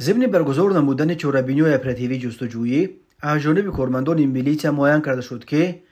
ضمن برگزار نمودن چهره‌بینی اپراتیوی جستجویی از جانب کارمندان میلیسیا معین کرده شد که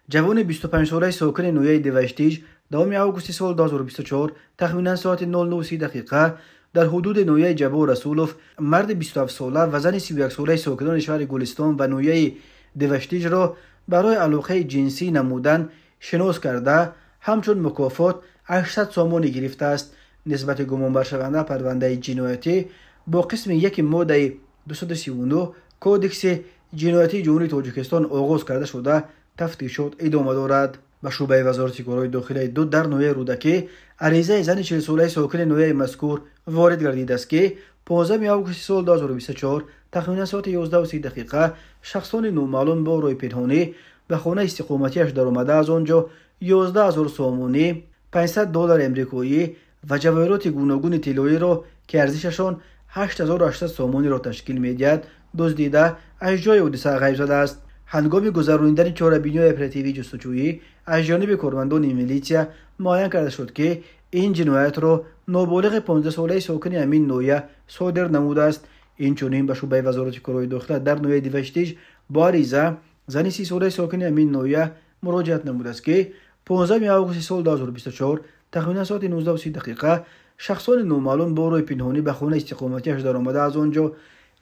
جوان 25 ساله ساکن نویه دوشتیج دوم آگوست سال 2024 تخمینا ساعت 09:30 دقیقه در حدود نویه جبو رسولوف مرد 27 ساله و زن 31 ساله ساکنان شهر گلستان و نویه دوشتیج را برای علاقه جنسی نمودن شناس کرده همچون مکافات 800 سامانی گرفته است. نسبت گمان برشونده پرونده جنایتی با قسم یک ماده 239 کودکس جنایتی جمهوری تاجیکستان آغاز کرده شده تفتیشات ادامه دارد. به شعبه وزارت کارهای داخلی دو در نویه رودکی عریضه زن 40 ساله ساکن نویه مذکور وارد گردیده است که 15 آگوست سال 2024 تخمینا ساعت 11:30 دقیقه شخصان نامعلوم با روی پنهانی به خانه استقامتیش در آمده از آنجا 11,000 سامانی، $500 امریکایی و جواهرات گوناگون طلایی را که ارزششان 8,800 سامانی را تشکیل می‌دهد دزدیده از جای حادثه غیب شده است. هنگام گذراندن چهره‌بینی اپراتیوی جستجویی از جانب کارمندان میلیسیا معین کرده شد که این جنایت را نابالغ 15 ساله ساکن همین نویه صادر نموده است. این چنین به شعبه وزارت کارهای داخلی در نویه دوشتیج با عریضه زن 30 ساله ساکن همین نویه مراجعت نموده است که 15 آگوست سال 2024 تخمینا ساعت 19:30 دقیقه شخصان نامعلوم با روی پنهانی به خانه استقامتیش در آمده از آنجا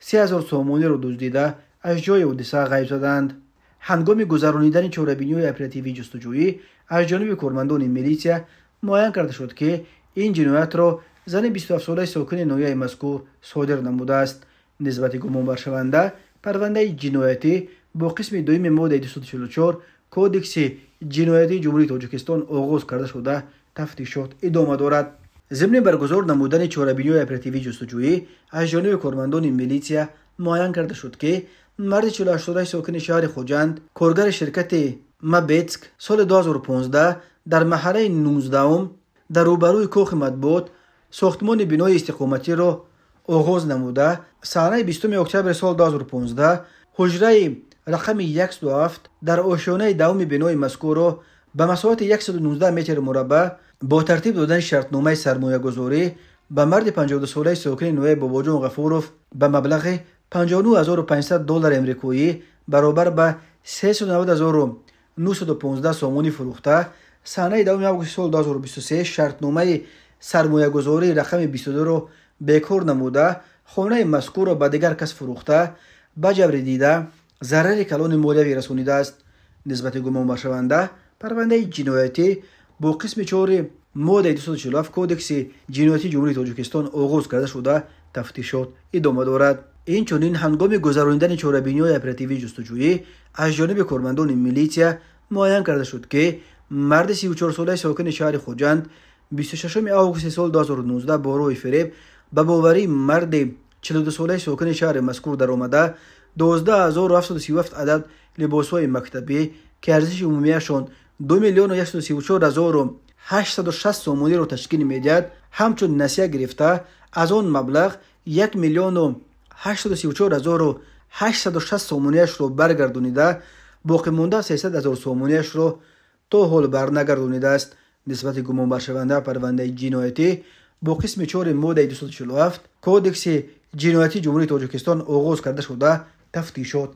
3000 سامانی را دزدیده از جای حادثه غیب شدند. هنگام گذراندن چهره‌بینی اپراتیوی جستجویی از جانب کارمندان میلیسیا معین کرده شد که این جنایت را زن 27 ساله ساکن نویه مذکور صادر نموده است. نسبت گمان برشونده پرونده جنایتی با قسم دوم ماده 244 کودکس جنایتی جمهوری تاجیکستان آغاز کرده شده تفتیشات ادامه دارد. ضمن برگزار نمودن چهره‌بینی اپراتیوی جستجویی از جانب کارمندان میلیسیا معین کرده شد که مرد 48 ساله ساکن شهر خوجند کارگر شرکت مابتسک سال 2015 در محله 19 در روبروی کاخ مطبوعات ساختمان بنای استقامتی را آغاز نموده صحنه 20 اکتبر سال 2015 حجره رقم 127 در آشیانه دوم بنای مذکور را به مساحت 119 متر مربع با ترتیب دادن شرطنامه سرمایه گذاری به مرد 52 ساله ساکن نویه باباجان غفوروف به مبلغ $59,500 امریکایی برابر به 390,915 سامانی فروخته صحنه دوم آگوست سال 2023 شرطنامه سرمایه گذاری رقم 22 را بیکار نموده خانه مذکور را به دیگر کس فروخته به جبر دیده ضرر کلان مالیوی رسانیده است. نسبت گمان برشونده پرونده جنایتی با قسم 4 ماده 247 کودکس جنایتی جمهوری تاجیکستان آغاز کرده شده تفتیشات ادامه دارد. این چنین هنگام گذراندن چهره‌بینی اپراتیوی جستجویی از جانب کارمندان میلیسیا معین کرده شد که مرد 34 ساله ساکن شهر خوجند 26 آگوست سال 2019 با روی فریب به باوری مرد 42 ساله ساکن شهر مذکور در آمده 12,737 عدد لباس‌های مکتبی که ارزش عمومیشان 2,134,860 سامانی را تشکیل می‌دهد همچون نسیه گرفته از آن مبلغ 1,834,860 سامانیش را برگردانیده باقی مانده 300,000 سامانیش را تا حال برنگردانیده است. نسبت گمان برشونده پرونده جنایتی با قسم 4 ماده 247 کودکس جنایتی جمهوری تاجیکستان آغاز کرده شده تفتیشات